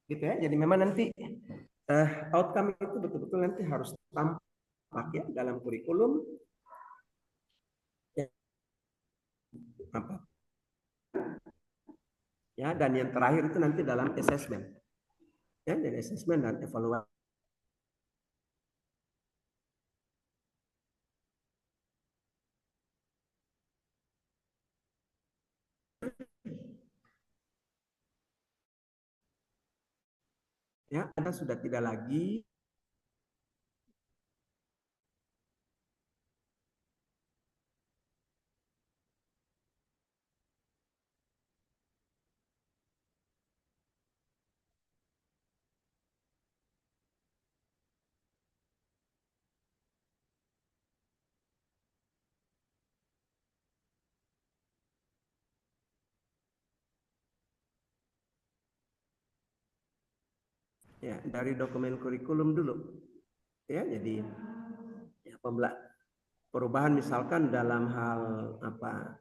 Gitu ya. Jadi memang nanti outcome itu betul-betul nanti harus tampak ya dalam kurikulum ya, apa ya, dan yang terakhir itu nanti dalam assessment ya, dan assessment dan evaluasi ya. Anda sudah tidak lagi ya dari dokumen kurikulum dulu ya. Jadi ya, perubahan misalkan dalam hal apa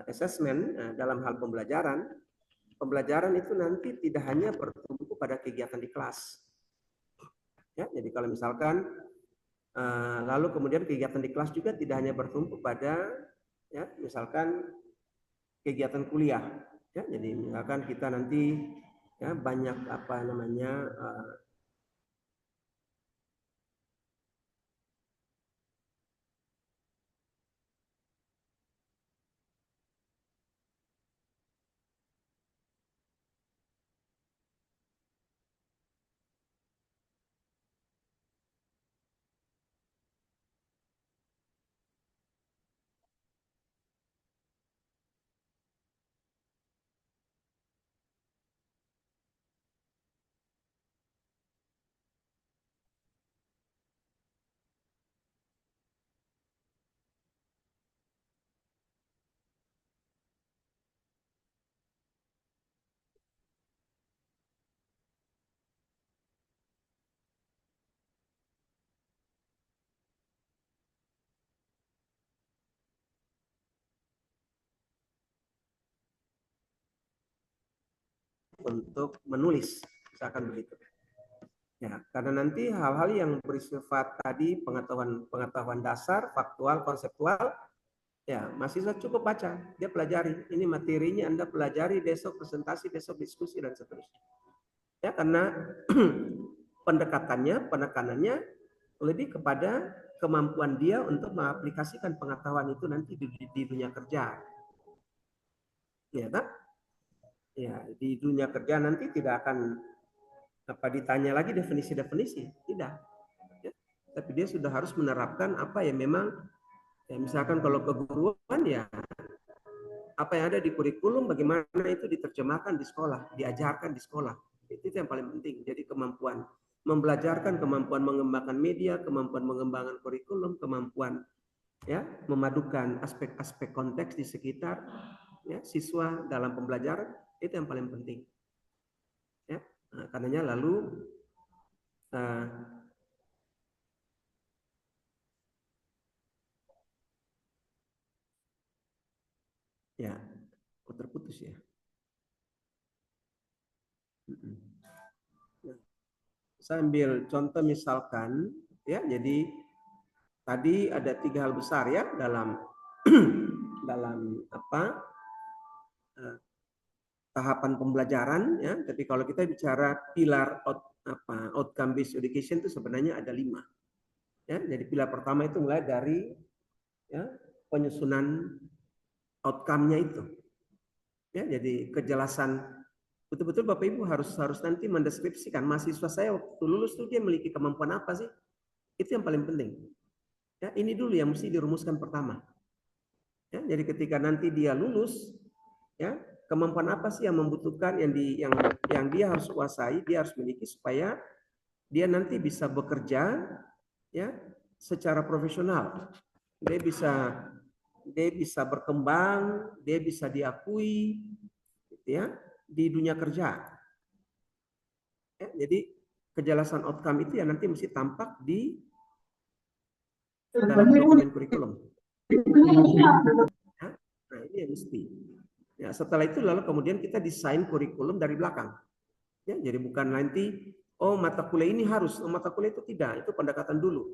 assessment dalam hal pembelajaran itu nanti tidak hanya bertumpu pada kegiatan di kelas ya. Jadi kalau misalkan lalu kemudian kegiatan di kelas juga tidak hanya bertumpu pada ya misalkan kegiatan kuliah ya. Jadi misalkan kita nanti ya banyak apa namanya untuk menulis misalkan begitu ya, karena nanti hal-hal yang bersifat tadi pengetahuan dasar, faktual, konseptual ya mahasiswa cukup baca, dia pelajari ini materinya, Anda pelajari, besok presentasi, besok diskusi dan seterusnya ya. Karena penekanannya lebih kepada kemampuan dia untuk mengaplikasikan pengetahuan itu nanti di dunia kerja ya kan ya. Di dunia kerja nanti tidak akan apa ditanya lagi definisi-definisi, tidak ya. Tapi dia sudah harus menerapkan apa yang memang ya, misalkan kalau keguruan ya apa yang ada di kurikulum bagaimana itu diterjemahkan di sekolah, diajarkan di sekolah. Itu yang paling penting. Jadi kemampuan membelajarkan, kemampuan mengembangkan media, kemampuan mengembangkan kurikulum, kemampuan ya memadukan aspek-aspek konteks di sekitar ya siswa dalam pembelajaran, itu yang paling penting ya. Nah, karenanya lalu uh, ya terputus ya. Nah, saya ambil contoh misalkan ya, jadi tadi ada 3 hal besar ya dalam dalam apa tahapan pembelajaran ya. Tapi kalau kita bicara pilar outcome based education itu sebenarnya ada 5 ya. Jadi pilar pertama itu mulai dari ya penyusunan outcome-nya itu ya. Jadi kejelasan betul-betul Bapak Ibu harus nanti mendeskripsikan mahasiswa saya waktu lulus tuh dia memiliki kemampuan apa sih, itu yang paling penting ya. Ini dulu yang mesti dirumuskan pertama ya. Jadi ketika nanti dia lulus ya kemampuan apa sih yang membutuhkan yang dia harus kuasai, dia harus miliki supaya dia nanti bisa bekerja ya secara profesional. Dia bisa berkembang, dia bisa diakui gitu ya di dunia kerja. Ya, jadi kejelasan outcome itu ya nanti mesti tampak di dalam dokumen kurikulum. Ya, nah ini yang mesti. Ya, setelah itu lalu kemudian kita desain kurikulum dari belakang. Ya, jadi bukan nanti mata kuliah ini harus, mata kuliah itu tidak, itu pendekatan dulu.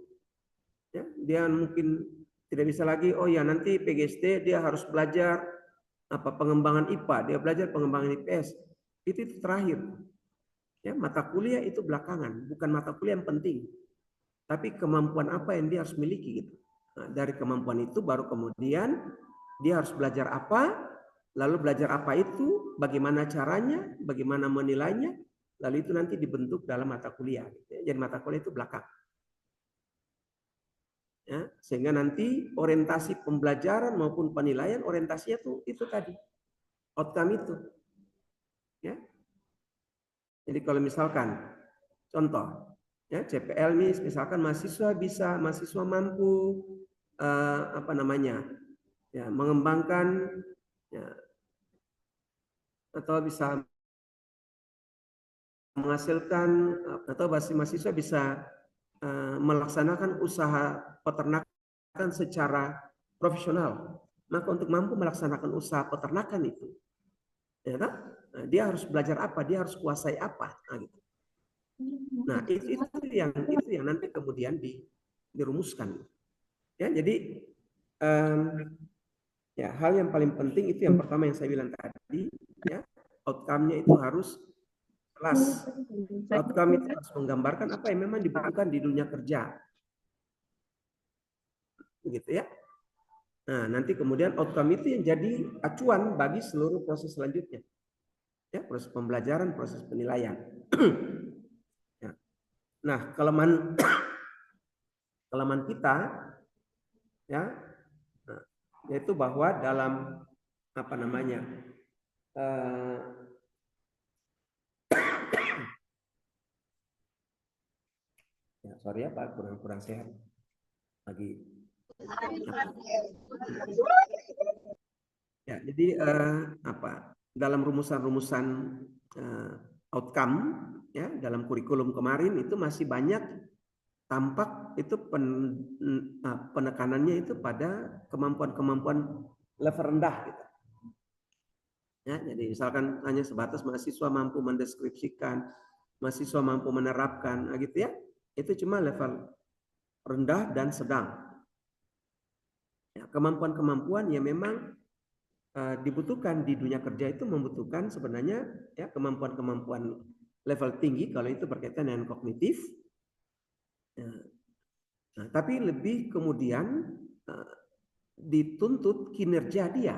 Ya, dia mungkin tidak bisa lagi ya nanti PGSD dia harus belajar pengembangan IPA, dia belajar pengembangan IPS. Itu terakhir. Ya, mata kuliah itu belakangan, bukan mata kuliah yang penting. Tapi kemampuan apa yang dia harus miliki gitu. Nah, dari kemampuan itu baru kemudian dia harus belajar apa, lalu belajar apa itu, bagaimana caranya, bagaimana menilainya, lalu itu nanti dibentuk dalam mata kuliah. Jadi mata kuliah itu belakang. Ya, sehingga nanti orientasi pembelajaran maupun penilaian orientasinya tuh itu tadi outcome itu. Ya. Jadi kalau misalkan contoh ya CPL nih misalkan mahasiswa mampu ya mengembangkan ya, atau bisa menghasilkan atau mahasiswa bisa melaksanakan usaha peternakan secara profesional. Maka untuk mampu melaksanakan usaha peternakan itu, ya kan? Nah, dia harus belajar apa? Dia harus kuasai apa? Nah, gitu. Nah itu yang nanti kemudian dirumuskan. Ya, jadi ya hal yang paling penting itu yang pertama yang saya bilang tadi, ya outcome-nya itu harus jelas. Outcome itu harus menggambarkan apa yang memang dibutuhkan di dunia kerja. Begitu ya. Nah, nanti kemudian outcome itu yang jadi acuan bagi seluruh proses selanjutnya. Ya, proses pembelajaran, proses penilaian. Ya. Nah, kelemahan kita ya yaitu bahwa dalam ya sorry ya Pak, kurang sehat lagi. Ya, jadi dalam rumusan-rumusan outcome ya dalam kurikulum kemarin itu masih banyak tampak itu penekanannya itu pada kemampuan-kemampuan level rendah gitu. Ya, jadi misalkan hanya sebatas mahasiswa mampu mendeskripsikan, mahasiswa mampu menerapkan, gitu ya. Itu cuma level rendah dan sedang. Ya, kemampuan-kemampuan yang memang dibutuhkan di dunia kerja itu membutuhkan sebenarnya ya kemampuan-kemampuan level tinggi kalau itu berkaitan dengan kognitif. Nah, tapi lebih kemudian dituntut kinerja dia,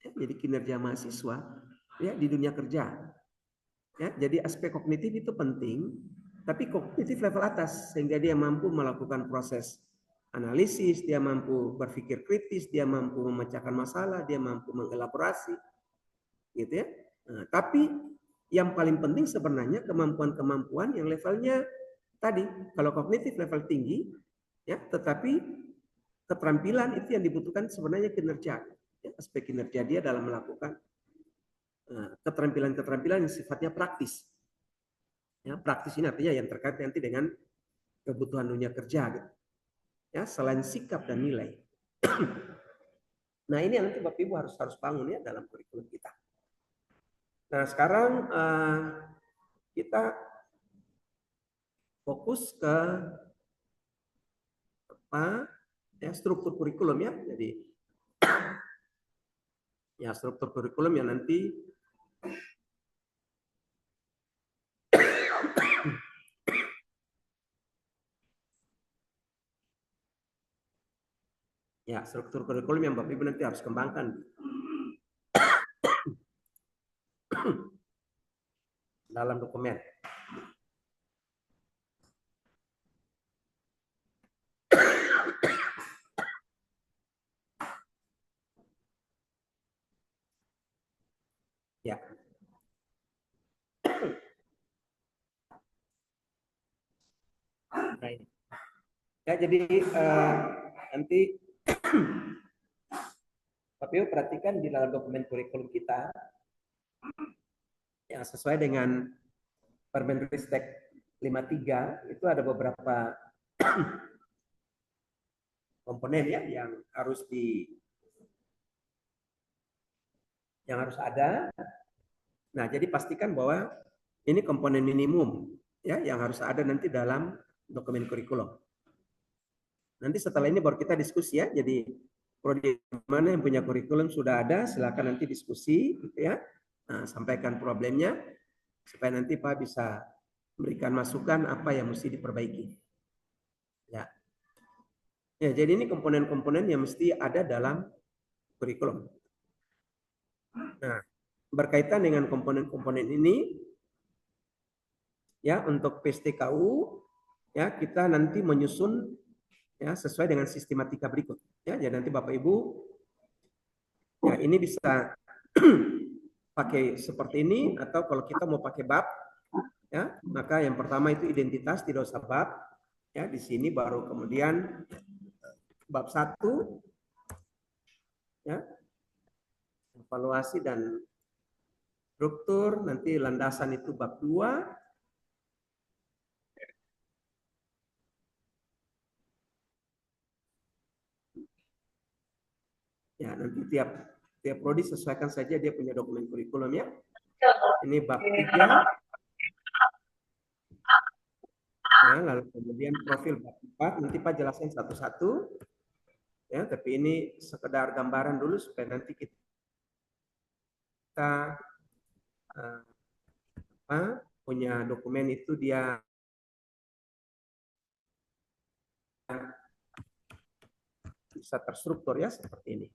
ya, jadi kinerja mahasiswa ya di dunia kerja. Ya, jadi aspek kognitif itu penting, tapi kognitif level atas sehingga dia mampu melakukan proses analisis, dia mampu berpikir kritis, dia mampu memecahkan masalah, dia mampu mengelaborasi, gitu ya. Nah, tapi yang paling penting sebenarnya kemampuan-kemampuan yang levelnya tadi, kalau kognitif level tinggi, ya, tetapi keterampilan itu yang dibutuhkan sebenarnya kinerja, ya, aspek kinerja dia dalam melakukan keterampilan-keterampilan yang sifatnya praktis. Ya, praktis ini artinya yang terkait nanti dengan kebutuhan dunia kerja, gitu. Ya, selain sikap dan nilai. Nah, ini yang nanti Bapak Ibu harus bangun ya dalam kurikulum kita. Nah, sekarang kita fokus ke ya struktur kurikulum ya. Jadi ya struktur kurikulum yang nanti ya struktur kurikulum yang Bapak Ibu nanti harus kembangkan dalam dokumen. Ya. Nah, ini. Ya, jadi nanti KPU perhatikan di dalam dokumen kurikulum kita yang sesuai dengan Permenristek 53 itu ada beberapa komponen ya yang harus ada. Nah, jadi pastikan bahwa ini komponen minimum ya yang harus ada nanti dalam dokumen kurikulum. Nanti setelah ini baru kita diskusi ya. Jadi prodi mana yang punya kurikulum sudah ada, silakan nanti diskusi gitu ya. Nah, sampaikan problemnya supaya nanti Pak bisa memberikan masukan apa yang mesti diperbaiki. Ya. Ya, jadi ini komponen-komponen yang mesti ada dalam kurikulum. Nah, berkaitan dengan komponen-komponen ini ya untuk PSTKU ya kita nanti menyusun ya sesuai dengan sistematika berikut ya. Jadi nanti Bapak Ibu ya ini bisa pakai seperti ini atau kalau kita mau pakai bab ya maka yang pertama itu identitas tidak usah bab ya di sini baru kemudian bab 1 ya evaluasi dan struktur, nanti landasan itu bab 2 ya nanti tiap prodi sesuaikan saja dia punya dokumen kurikulum ya. Ini bab 3 ya, lalu kemudian profil bab 4 nanti Pak jelaskan satu-satu ya, tapi ini sekedar gambaran dulu supaya nanti kita punya dokumen itu dia bisa terstruktur ya seperti ini.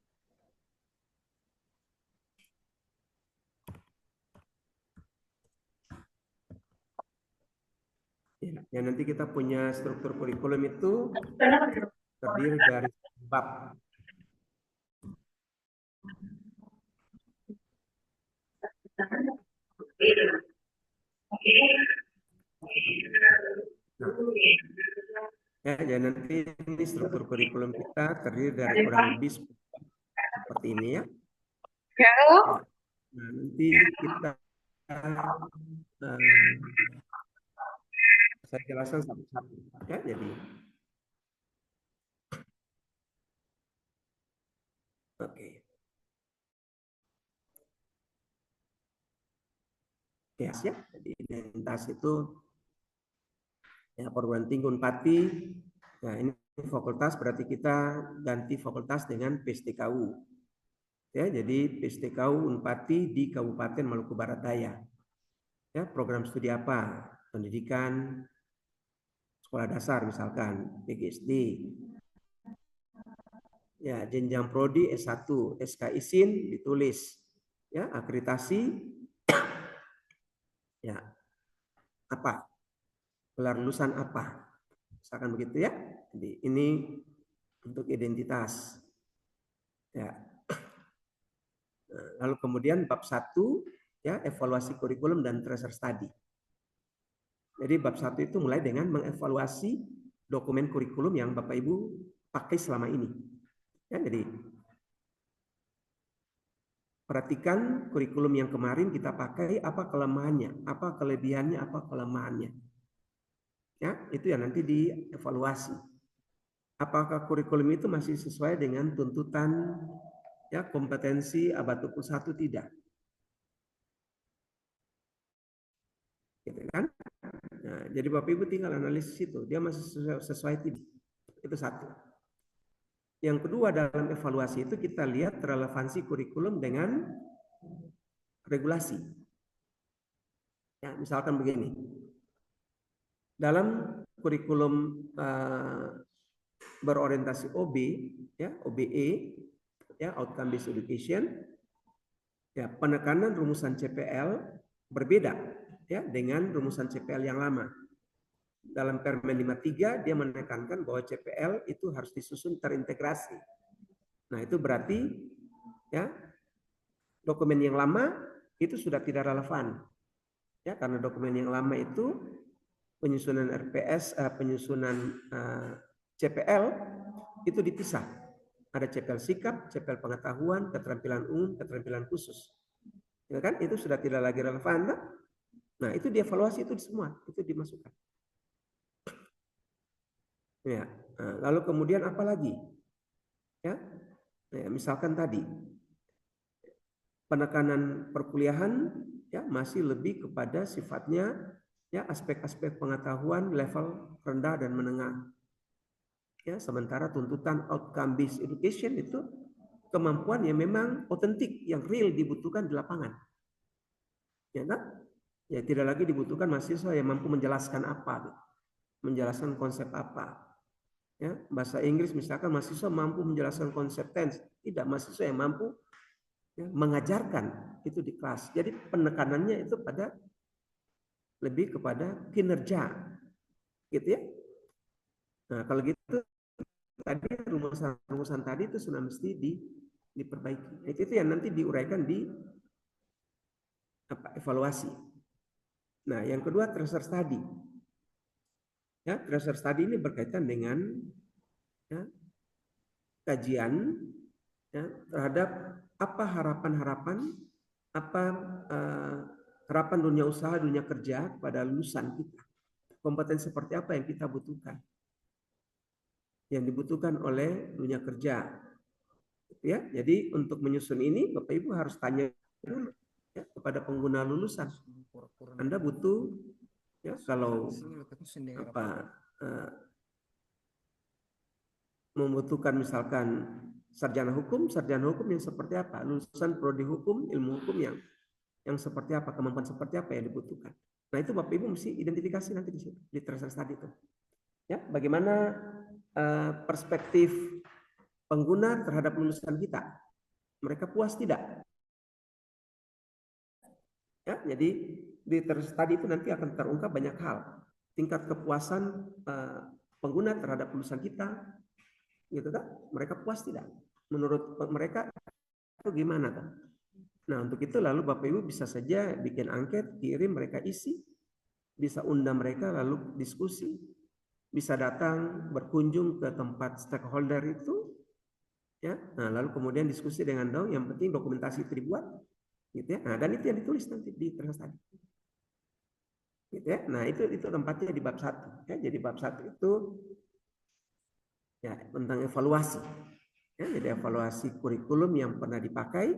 Ya, nanti kita punya struktur kurikulum itu terdiri dari bab. Nah, ya nanti ini struktur kurikulum kita terdiri dari kurang lebih seperti ini ya. Nah, nanti kita saya jelaskan satu-satu ya. Jadi oke. Ya, siap. Jadi identitas itu ya perguruan tinggi Unpati. Nah, ini fakultas berarti kita ganti fakultas dengan PSTKU. Ya, jadi PSTKU Unpati di Kabupaten Maluku Barat Daya. Ya, program studi apa? Pendidikan sekolah dasar misalkan, PGSD. Ya, jenjang prodi S1, SK izin ditulis. Ya, akreditasi ya. Apa? Gelar lulusan apa? Misalkan begitu ya. Jadi ini untuk identitas. Ya. Lalu kemudian bab 1 ya evaluasi kurikulum dan tracer study. Jadi bab 1 itu mulai dengan mengevaluasi dokumen kurikulum yang Bapak Ibu pakai selama ini. Ya, jadi perhatikan kurikulum yang kemarin kita pakai apa kelemahannya, apa kelebihannya, apa kelemahannya. Ya, itu ya nanti dievaluasi. Apakah kurikulum itu masih sesuai dengan tuntutan ya kompetensi abad 21 tidak? Gitu kan? Nah, jadi Bapak Ibu tinggal analisis itu, dia masih sesuai tidak? Itu satu. Yang kedua dalam evaluasi itu kita lihat relevansi kurikulum dengan regulasi. Ya, misalkan begini. Dalam kurikulum berorientasi OB, ya, OBE, ya, outcome based education, ya, penekanan rumusan CPL berbeda ya dengan rumusan CPL yang lama. Dalam Permen 53 dia menekankan bahwa CPL itu harus disusun terintegrasi. Nah, itu berarti ya dokumen yang lama itu sudah tidak relevan. Ya, karena dokumen yang lama itu penyusunan RPS, penyusunan CPL itu dipisah. Ada CPL sikap, CPL pengetahuan, keterampilan umum, keterampilan khusus. Ya kan? Itu sudah tidak lagi relevan. Nah, itu dievaluasi itu semua, itu dimasukkan. Ya. Nah, lalu kemudian apa lagi? Ya. Nah, misalkan tadi penekanan perkuliahan ya masih lebih kepada sifatnya ya aspek-aspek pengetahuan level rendah dan menengah. Ya, sementara tuntutan outcome based education itu kemampuan yang memang otentik, yang real dibutuhkan di lapangan. Ya kan? Ya tidak lagi dibutuhkan mahasiswa yang mampu menjelaskan apa, menjelaskan konsep apa. Ya, bahasa Inggris misalkan mahasiswa mampu menjelaskan konsep tense, tidak mahasiswa yang mampu ya, mengajarkan itu di kelas. Jadi penekanannya itu pada lebih kepada kinerja, gitu ya. Nah kalau gitu tadi rumusan tadi itu sudah mesti diperbaiki. Itu yang nanti diuraikan di evaluasi. Nah yang kedua tracer study. Ya, tracer study ini berkaitan dengan ya, kajian ya, terhadap apa harapan-harapan, apa harapan dunia usaha, dunia kerja pada lulusan kita. Kompetensi seperti apa yang kita butuhkan, yang dibutuhkan oleh dunia kerja. Ya, jadi untuk menyusun ini, Bapak Ibu harus tanya dulu ya, kepada pengguna lulusan. Anda butuh, ya kalau apa membutuhkan misalkan sarjana hukum yang seperti apa, lulusan prodi hukum, ilmu hukum yang seperti apa, kemampuan seperti apa yang dibutuhkan. Nah itu Bapak Ibu mesti identifikasi nanti di situ, di tracer study itu. Ya, bagaimana perspektif pengguna terhadap lulusan kita, mereka puas tidak? Ya, jadi di tracer study itu nanti akan terungkap banyak hal, tingkat kepuasan pengguna terhadap lulusan kita, gitu kan? Mereka puas tidak? Menurut mereka itu gimana kan? Nah untuk itu lalu Bapak Ibu bisa saja bikin angket, kirim mereka isi, bisa undang mereka lalu diskusi, bisa datang berkunjung ke tempat stakeholder itu, ya. Nah lalu kemudian diskusi dengan dong, yang penting dokumentasi itu dibuat, gitu ya. Nah dan itu yang ditulis nanti di terus tadi, gitu ya. Nah itu tempatnya di bab 1 ya. Jadi bab 1 itu ya tentang evaluasi, ya. Jadi evaluasi kurikulum yang pernah dipakai,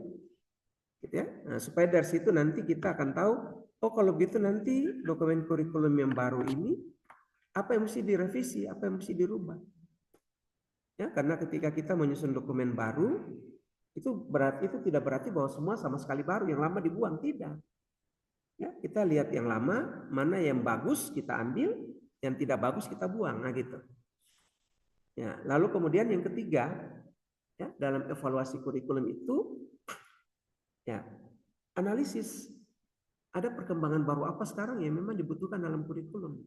gitu ya. Nah, supaya dari situ nanti kita akan tahu, oh kalau begitu nanti dokumen kurikulum yang baru ini apa yang mesti direvisi, apa yang mesti dirubah. Ya, karena ketika kita menyusun dokumen baru, itu tidak berarti bahwa semua sama sekali baru, yang lama dibuang, tidak. Ya, kita lihat yang lama, mana yang bagus kita ambil, yang tidak bagus kita buang, nah gitu. Ya, lalu kemudian yang ketiga, ya, dalam evaluasi kurikulum itu, ya, analisis. Ada perkembangan baru apa sekarang yang memang dibutuhkan dalam kurikulum.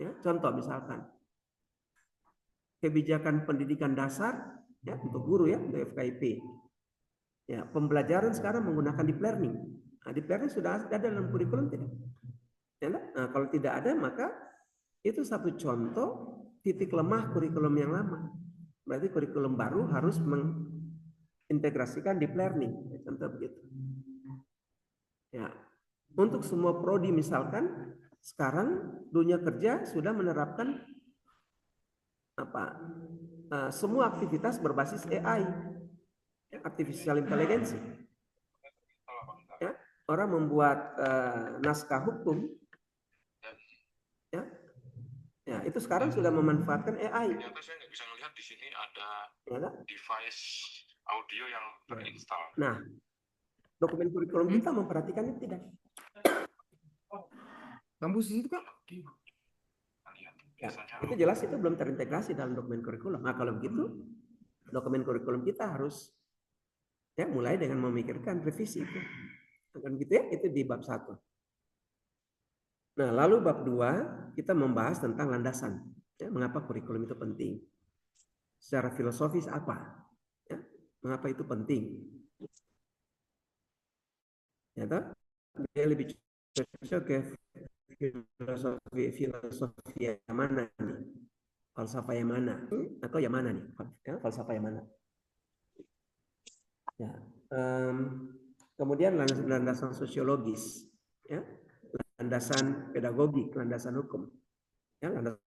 Ya, contoh misalkan kebijakan pendidikan dasar ya untuk guru ya, untuk FKIP. Ya, pembelajaran sekarang menggunakan deep learning. Nah, deep learning sudah ada dalam kurikulum tidak? Ya, nah, kalau tidak ada maka itu satu contoh titik lemah kurikulum yang lama. Berarti kurikulum baru harus mengintegrasikan deep learning. Contoh begitu. Ya, untuk semua prodi misalkan sekarang dunia kerja sudah menerapkan apa? Semua aktivitas berbasis AI, artificial intelligence. Ya, orang membuat naskah hukum, ya, ya itu sekarang sudah memanfaatkan AI. Ternyata saya nggak bisa melihat di sini ada ya, device audio yang terinstall. Nah, dokumen kurikulum kita memperhatikannya tidak. Kampus itu kan? Ya, itu jelas itu belum terintegrasi dalam dokumen kurikulum. Nah kalau begitu dokumen kurikulum kita harus ya mulai dengan memikirkan revisi itu. Kan gitu ya, itu di bab 1. Nah lalu bab 2 kita membahas tentang landasan. Ya, mengapa kurikulum itu penting? Secara filosofis apa? Ya, mengapa itu penting? Ya toh? Dia lebih cocok ke filosofi yang mana nih? Falsafah yang mana? Atau yang mana nih? Ya, falsafah yang mana? Ya. Kemudian landasan sosiologis, ya, landasan pedagogik, landasan hukum, ya, landasan